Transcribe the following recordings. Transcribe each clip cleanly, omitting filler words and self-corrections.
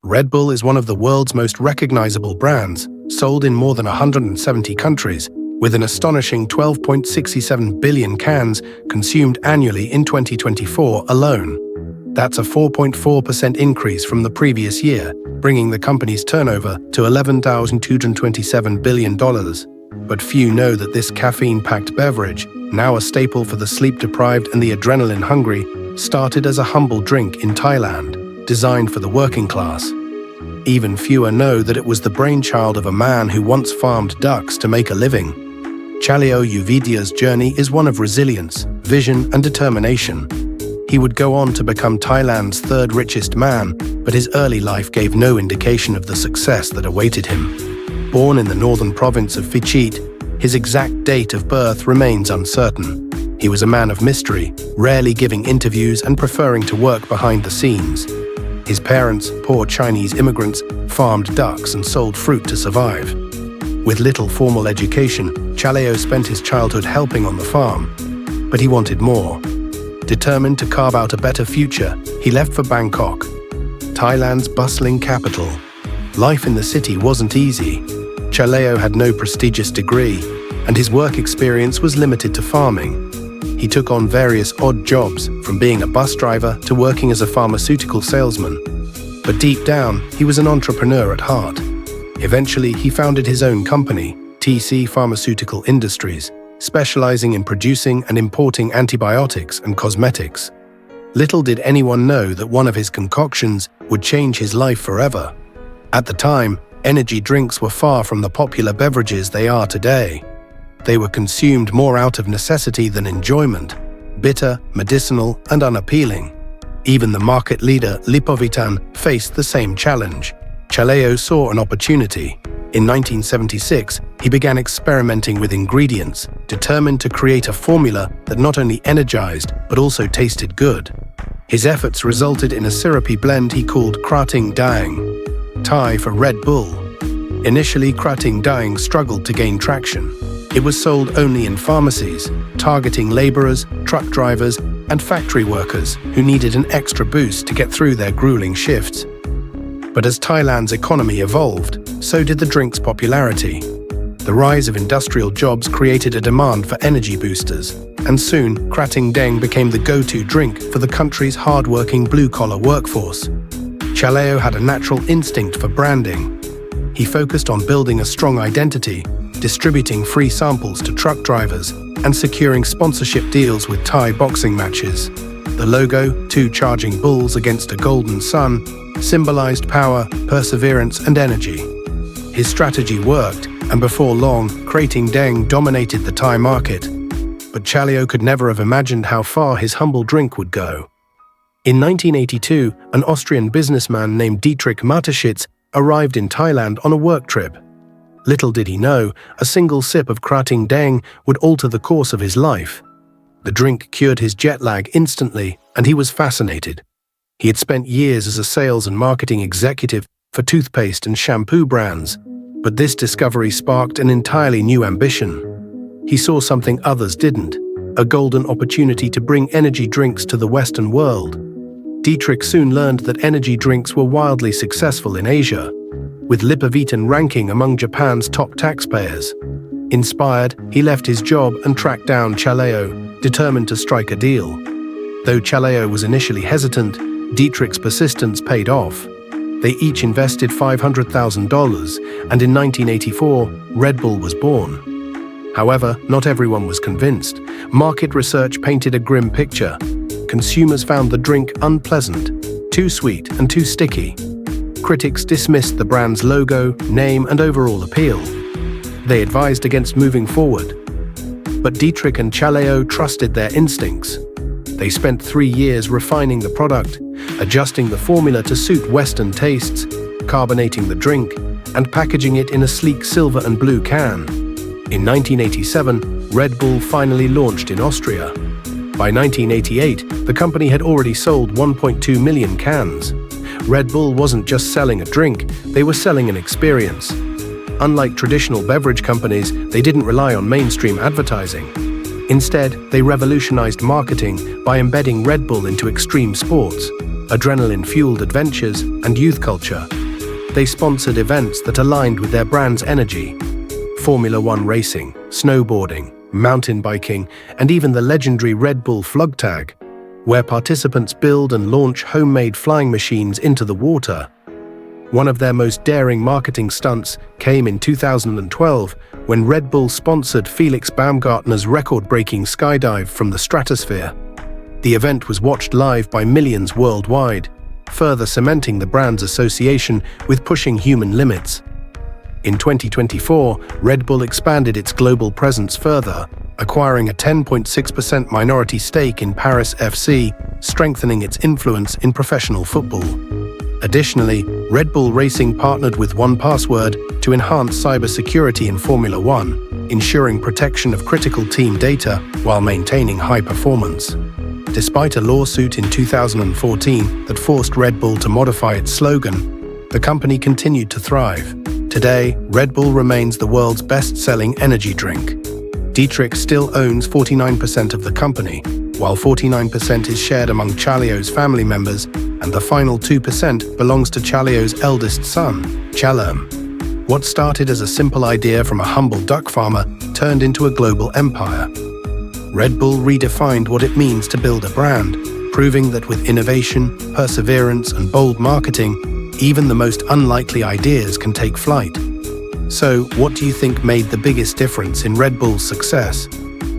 Red Bull is one of the world's most recognizable brands, sold in more than 170 countries, with an astonishing 12.67 billion cans consumed annually in 2024 alone. That's a 4.4% increase from the previous year, bringing the company's turnover to $11,227 billion. But few know that this caffeine-packed beverage, now a staple for the sleep-deprived and the adrenaline-hungry, started as a humble drink in Thailand, designed for the working class. Even fewer know that it was the brainchild of a man who once farmed ducks to make a living. Chaleo Uvidia's journey is one of resilience, vision, and determination. He would go on to become Thailand's third richest man, but his early life gave no indication of the success that awaited him. Born in the northern province of Phichit, his exact date of birth remains uncertain. He was a man of mystery, rarely giving interviews and preferring to work behind the scenes. His parents, poor Chinese immigrants, farmed ducks and sold fruit to survive. With little formal education, Chaleo spent his childhood helping on the farm. But he wanted more. Determined to carve out a better future, he left for Bangkok, Thailand's bustling capital. Life in the city wasn't easy. Chaleo had no prestigious degree, and his work experience was limited to farming. He took on various odd jobs, from being a bus driver to working as a pharmaceutical salesman. But deep down, he was an entrepreneur at heart. Eventually, he founded his own company, TC Pharmaceutical Industries, specializing in producing and importing antibiotics and cosmetics. Little did anyone know that one of his concoctions would change his life forever. At the time, energy drinks were far from the popular beverages they are today. They were consumed more out of necessity than enjoyment, bitter, medicinal, and unappealing. Even the market leader, Lipovitan, faced the same challenge. Chaleo saw an opportunity. In 1976, he began experimenting with ingredients, determined to create a formula that not only energized but also tasted good. His efforts resulted in a syrupy blend he called Krating Daeng, Thai for Red Bull. Initially, Krating Daeng struggled to gain traction. It was sold only in pharmacies, targeting laborers, truck drivers, and factory workers who needed an extra boost to get through their grueling shifts. But as Thailand's economy evolved, so did the drink's popularity. The rise of industrial jobs created a demand for energy boosters, and soon Krating Daeng became the go-to drink for the country's hard-working blue-collar workforce. Chaleo had a natural instinct for branding. He focused on building a strong identity, distributing free samples to truck drivers, and securing sponsorship deals with Thai boxing matches. The logo, two charging bulls against a golden sun, symbolized power, perseverance, and energy. His strategy worked, and before long, Krating Daeng dominated the Thai market. But Chaleo could never have imagined how far his humble drink would go. In 1982, an Austrian businessman named Dietrich Mateschitz arrived in Thailand on a work trip. Little did he know, a single sip of Krating Daeng would alter the course of his life. The drink cured his jet lag instantly, and he was fascinated. He had spent years as a sales and marketing executive for toothpaste and shampoo brands, but this discovery sparked an entirely new ambition. He saw something others didn't, a golden opportunity to bring energy drinks to the Western world. Dietrich soon learned that energy drinks were wildly successful in Asia, with Lipovitan ranking among Japan's top taxpayers. Inspired, he left his job and tracked down Chaleo, determined to strike a deal. Though Chaleo was initially hesitant, Dietrich's persistence paid off. They each invested $500,000, and in 1984, Red Bull was born. However, not everyone was convinced. Market research painted a grim picture. Consumers found the drink unpleasant, too sweet, and too sticky. Critics dismissed the brand's logo, name, and overall appeal. They advised against moving forward. But Dietrich and Chaleo trusted their instincts. They spent 3 years refining the product, adjusting the formula to suit Western tastes, carbonating the drink, and packaging it in a sleek silver and blue can. In 1987, Red Bull finally launched in Austria. By 1988, the company had already sold 1.2 million cans. Red Bull wasn't just selling a drink, they were selling an experience. Unlike traditional beverage companies, they didn't rely on mainstream advertising. Instead, they revolutionized marketing by embedding Red Bull into extreme sports. adrenaline-fueled adventures, and youth culture. They sponsored events that aligned with their brand's energy: Formula One racing, snowboarding, mountain biking, and even the legendary Red Bull Flugtag, where participants build and launch homemade flying machines into the water. One of their most daring marketing stunts came in 2012 when Red Bull sponsored Felix Baumgartner's record-breaking skydive from the stratosphere. The event was watched live by millions worldwide, further cementing the brand's association with pushing human limits. In 2024, Red Bull expanded its global presence further, acquiring a 10.6% minority stake in Paris FC, strengthening its influence in professional football. Additionally, Red Bull Racing partnered with 1Password to enhance cybersecurity in Formula One, ensuring protection of critical team data while maintaining high performance. Despite a lawsuit in 2014 that forced Red Bull to modify its slogan, the company continued to thrive. Today, Red Bull remains the world's best-selling energy drink. Dietrich still owns 49% of the company, while 49% is shared among Chalio's family members, and the final 2% belongs to Chalio's eldest son, Chalem. What started as a simple idea from a humble duck farmer turned into a global empire. Red Bull redefined what it means to build a brand, proving that with innovation, perseverance, and bold marketing, even the most unlikely ideas can take flight. So, what do you think made the biggest difference in Red Bull's success?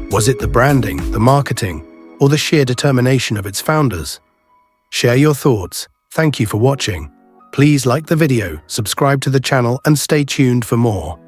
Was it the branding, the marketing, or the sheer determination of its founders? Share your thoughts. Thank you for watching. Please like the video, subscribe to the channel, and stay tuned for more.